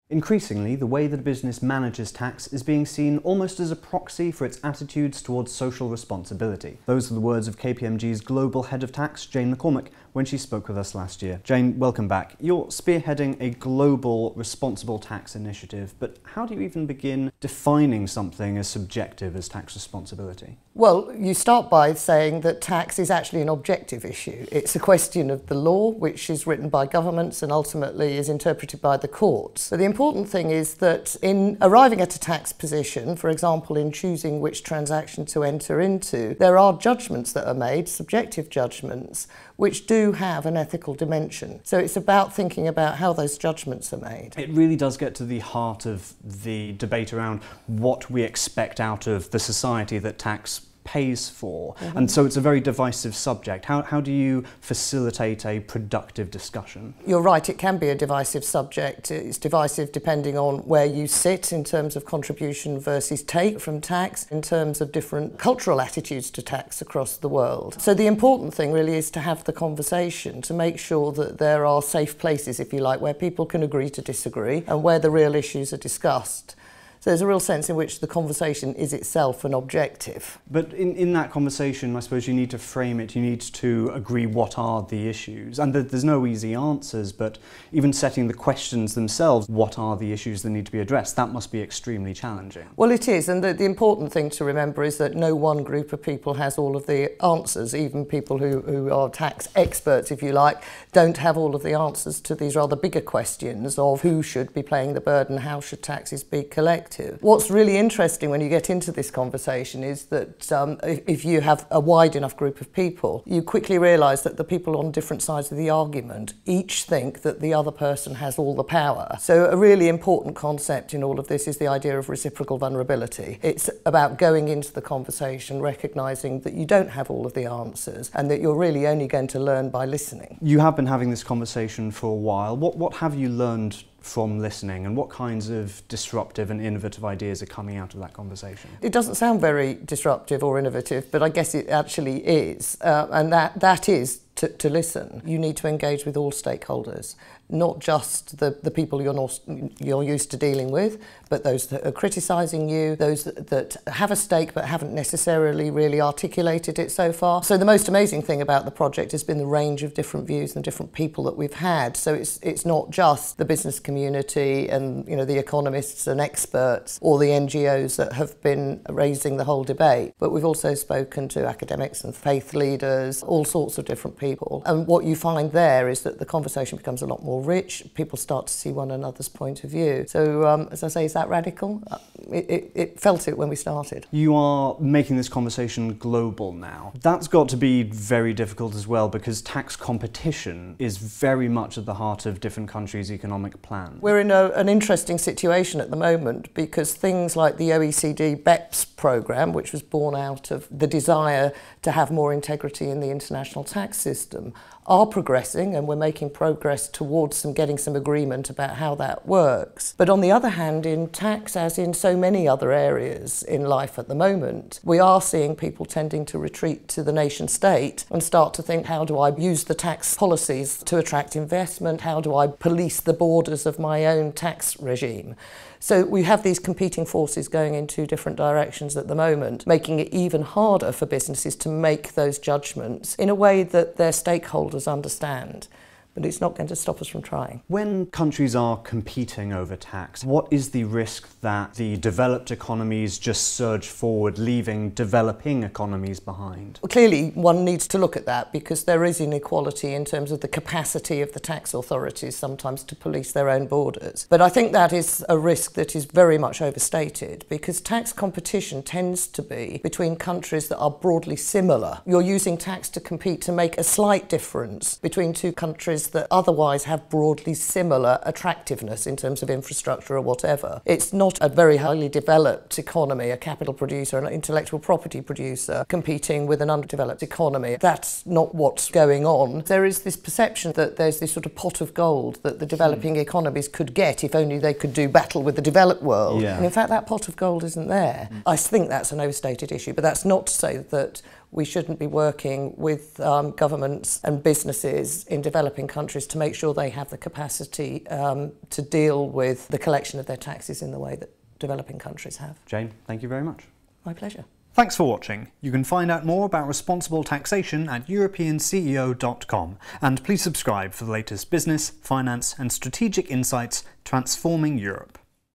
Increasingly, the way that a business manages tax is being seen almost as a proxy for its attitudes towards social responsibility. Those are the words of KPMG's global head of tax, Jane McCormick, when she spoke with us last year. Jane, welcome back. You're spearheading a global responsible tax initiative, but how do you even begin defining something as subjective as tax responsibility? Well, you start by saying that tax is actually an objective issue. It's a question of the law, which is written by governments and ultimately is interpreted by the courts. But the important thing is that in arriving at a tax position, for example, in choosing which transaction to enter into, there are judgments that are made, subjective judgments, which do have an ethical dimension. So it's about thinking about how those judgments are made. It really does get to the heart of the debate around what we expect out of the society that tax pays for. And so it's a very divisive subject. How do you facilitate a productive discussion? You're right, it can be a divisive subject. It's divisive depending on where you sit in terms of contribution versus take from tax, in terms of different cultural attitudes to tax across the world. So the important thing really is to have the conversation, to make sure that there are safe places, if you like, where people can agree to disagree and where the real issues are discussed. So there's a real sense in which the conversation is itself an objective. But in that conversation, I suppose you need to frame it, you need to agree what are the issues. And there's no easy answers, but even setting the questions themselves, what are the issues that need to be addressed, that must be extremely challenging. Well, it is, and the important thing to remember is that no one group of people has all of the answers. Even people who are tax experts, if you like, don't have all of the answers to these rather bigger questions of who should be paying the burden, how should taxes be collected. What's really interesting when you get into this conversation is that if you have a wide enough group of people, you quickly realise that the people on different sides of the argument each think that the other person has all the power. So a really important concept in all of this is the idea of reciprocal vulnerability. It's about going into the conversation, recognising that you don't have all of the answers and that you're really only going to learn by listening. You have been having this conversation for a while. What have you learned from listening, and what kinds of disruptive and innovative ideas are coming out of that conversation? It doesn't sound very disruptive or innovative, but I guess it actually is, and that is to listen. You need to engage with all stakeholders, not just the people you're used to dealing with, but those that are criticising you, those that have a stake but haven't necessarily really articulated it so far. So the most amazing thing about the project has been the range of different views and different people that we've had. So it's not just the business community and the economists and experts or the NGOs that have been raising the whole debate, but we've also spoken to academics and faith leaders, all sorts of different people. And what you find there is that the conversation becomes a lot more rich. People start to see one another's point of view. So as I say, is that radical? It felt it when we started. You are making this conversation global now. That's got to be very difficult as well, because tax competition is very much at the heart of different countries' economic plans. We're in an interesting situation at the moment, because things like the OECD BEPS programme, which was born out of the desire to have more integrity in the international tax system, are progressing, and we're making progress towards getting some agreement about how that works. But on the other hand, in tax, as in so many other areas in life at the moment, we are seeing people tending to retreat to the nation state and start to think, how do I use the tax policies to attract investment? How do I police the borders of my own tax regime? So we have these competing forces going in two different directions at the moment, making it even harder for businesses to make those judgments in a way that their stakeholders understand. But it's not going to stop us from trying. When countries are competing over tax, what is the risk that the developed economies just surge forward, leaving developing economies behind? Well, clearly, one needs to look at that, because there is inequality in terms of the capacity of the tax authorities sometimes to police their own borders. But I think that is a risk that is very much overstated, because tax competition tends to be between countries that are broadly similar. You're using tax to compete to make a slight difference between two countries that otherwise have broadly similar attractiveness in terms of infrastructure or whatever. It's not a very highly developed economy, a capital producer, an intellectual property producer competing with an underdeveloped economy. That's not what's going on. There is this perception that there's this sort of pot of gold that the developing economies could get if only they could do battle with the developed world. Yeah. And in fact, that pot of gold isn't there. I think that's an overstated issue, but that's not to say that we shouldn't be working with governments and businesses in developing countries to make sure they have the capacity to deal with the collection of their taxes in the way that developing countries have. Jane, thank you very much. My pleasure. Thanks for watching. You can find out more about responsible taxation at europeanceo.com, and please subscribe for the latest business, finance and strategic insights transforming Europe.